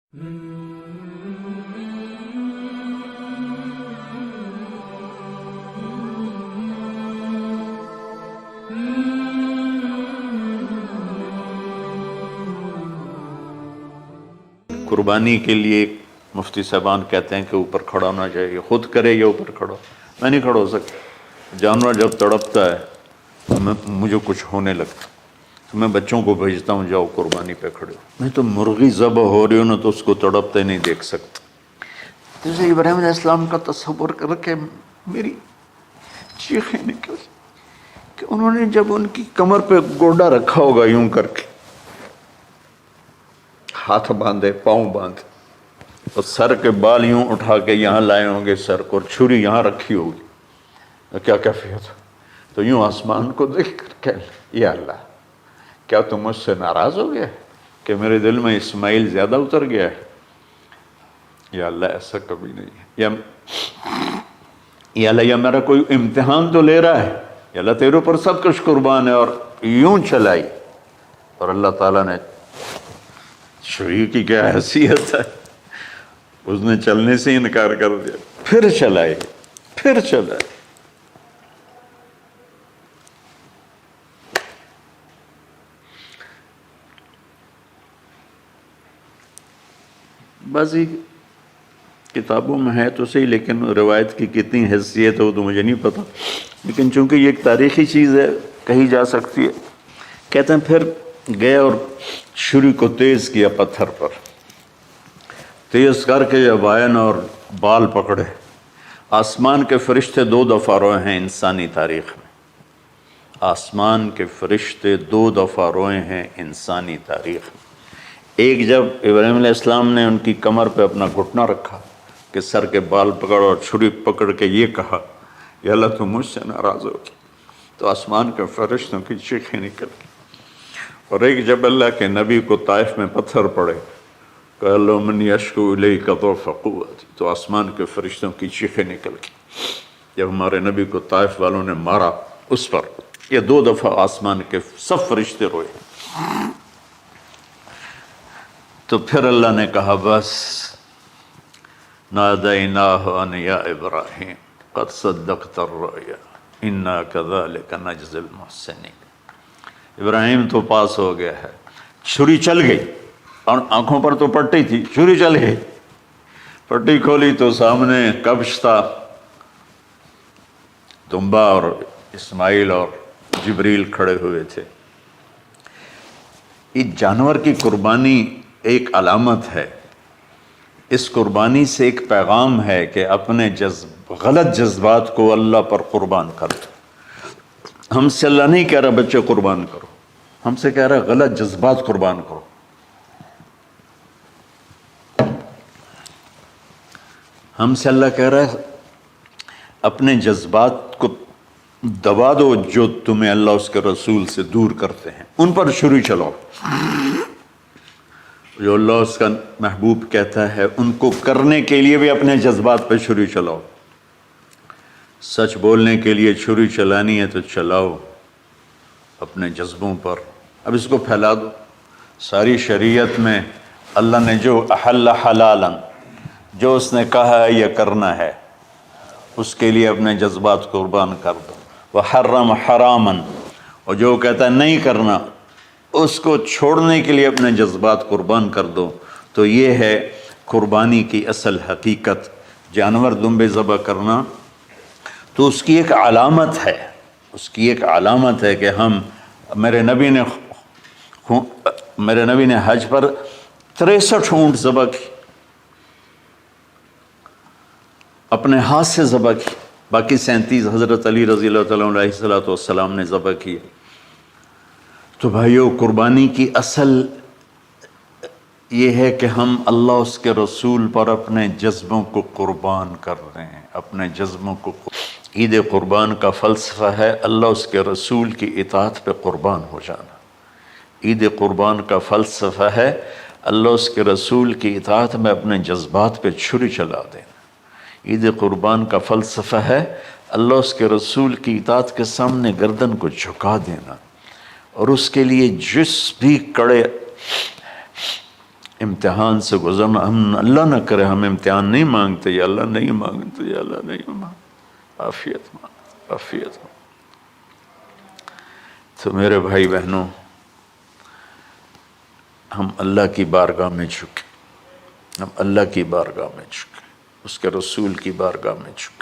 قربانی کے لیے مفتی صاحبان کہتے ہیں کہ اوپر کھڑا ہونا چاہیے، خود کرے یا اوپر کھڑا. میں نہیں کھڑا ہو سکتا. جانور جب تڑپتا ہے تو مجھے کچھ ہونے لگتا تو میں بچوں کو بھیجتا ہوں جاؤ قربانی پہ کھڑے ہو. میں تو مرغی ذبح ہو رہی ہوں نا تو اس کو تڑپتے نہیں دیکھ سکتا. جیسے ابراہیم علیہ السلام کا تصور کر کے میری چیخیں نکل کہ انہوں نے جب ان کی کمر پہ گوڈا رکھا ہوگا یوں کر کے، ہاتھ باندھے پاؤں باندھے اور سر کے بال یوں اٹھا کے یہاں لائے ہوں گے سر کو، اور چھری یہاں رکھی ہوگی، کیا کیفیت ہو. تو یوں آسمان کو دیکھ کر کہ یا اللہ کیا تم مجھ سے ناراض ہو گیا کہ میرے دل میں اسماعیل زیادہ اتر گیا ہے؟ یا اللہ ایسا کبھی نہیں ہے. یا اللہ یہ میرا کوئی امتحان تو لے رہا ہے. یا اللہ تیرے اوپر سب کچھ قربان ہے. اور یوں چلائی اور اللہ تعالیٰ نے چھری کی کیا حیثیت ہے، اس نے چلنے سے انکار کر دیا. پھر چلائے. بعضی کتابوں میں ہے تو صحیح، لیکن روایت کی کتنی حیثیت ہو تو مجھے نہیں پتا. لیکن چونکہ یہ ایک تاریخی چیز ہے کہی جا سکتی ہے. کہتے ہیں پھر گئے اور چھری کو تیز کیا پتھر پر، تیز کر کے جب وائن اور بال پکڑے. آسمان کے فرشتے 2 دفعہ روئے ہیں انسانی تاریخ میں. آسمان کے فرشتے 2 دفعہ روئے ہیں انسانی تاریخ میں. ایک جب ابراہیم علیہ السلام نے ان کی کمر پہ اپنا گھٹنا رکھا کہ سر کے بال پکڑ اور چھری پکڑ کے یہ کہا یا اللہ تم مجھ سے ناراض ہو گئی، تو آسمان کے فرشتوں کی چیخیں نکل گئی. اور ایک جب اللہ کے نبی کو طائف میں پتھر پڑے کہ اللہ من یشکو الیک ضعف قوتی، تو آسمان کے فرشتوں کی چیخیں نکل گئی. جب ہمارے نبی کو طائف والوں نے مارا اس پر، یہ 2 دفعہ آسمان کے سب فرشتے روئے. تو پھر اللہ نے کہا بس نادیناہ ان یا ابراہیم قد صدقت الرؤیا انا کذلک نجزی المحسنین. ابراہیم تو پاس ہو گیا ہے. چھری چل گئی اور آنکھوں پر تو پٹی تھی، چھری چل گئی. پٹی کھولی تو سامنے کبش تھا، دمبا اور اسماعیل اور جبریل کھڑے ہوئے تھے. اس جانور کی قربانی ایک علامت ہے. اس قربانی سے ایک پیغام ہے کہ اپنے غلط جذبات کو اللہ پر قربان کر دو. ہم سے اللہ نہیں کہہ رہا بچے قربان کرو، ہم سے کہہ رہا غلط جذبات قربان کرو. ہم سے اللہ کہہ رہا ہے اپنے جذبات کو دبا دو جو تمہیں اللہ اس کے رسول سے دور کرتے ہیں، ان پر چھری چلاؤ. جو اللہ اس کا محبوب کہتا ہے ان کو کرنے کے لیے بھی اپنے جذبات پہ چھری چلاؤ. سچ بولنے کے لیے چھری چلانی ہے تو چلاؤ اپنے جذبوں پر. اب اس کو پھیلا دو. ساری شریعت میں اللہ نے جو احل حلالا، جو اس نے کہا ہے یہ کرنا ہے، اس کے لیے اپنے جذبات قربان کر دو. وحرم حراما، اور جو کہتا ہے نہیں کرنا اس کو چھوڑنے کے لیے اپنے جذبات قربان کر دو. تو یہ ہے قربانی کی اصل حقیقت. جانور دمبے ذبح کرنا تو اس کی ایک علامت ہے، اس کی ایک علامت ہے کہ ہم میرے نبی نے حج پر 63 اونٹ ذبح کی، اپنے ہاتھ سے ذبح کی. باقی 37 حضرت علی رضی اللہ تعالیٰ علیہ السلام نے ذبح کیے. تو بھائیو قربانی کی اصل یہ ہے کہ ہم اللہ اس کے رسول پر اپنے جذبوں کو قربان کر رہے ہیں، اپنے جذبوں کو. عید قربان کا فلسفہ ہے اللہ اس کے رسول کی اطاعت پہ قربان ہو جانا. عید قربان کا فلسفہ ہے اللہ اس کے رسول کی اطاعت میں اپنے جذبات پہ چھری چلا دینا. عید قربان کا فلسفہ ہے اللہ اس کے رسول کی اطاعت کے سامنے گردن کو جھکا دینا، اور اس کے لیے جس بھی کڑے امتحان سے گزرنا. ہم اللہ نہ کرے ہم امتحان نہیں مانگتے، یا اللہ نہیں مانگتے، یا اللہ نہیں مانگتے، عافیت مانگتے، عافیت مانگتے. تو میرے بھائی بہنوں، ہم اللہ کی بارگاہ میں جھکے، ہم اللہ کی بارگاہ میں جھکے، اس کے رسول کی بارگاہ میں جھکے.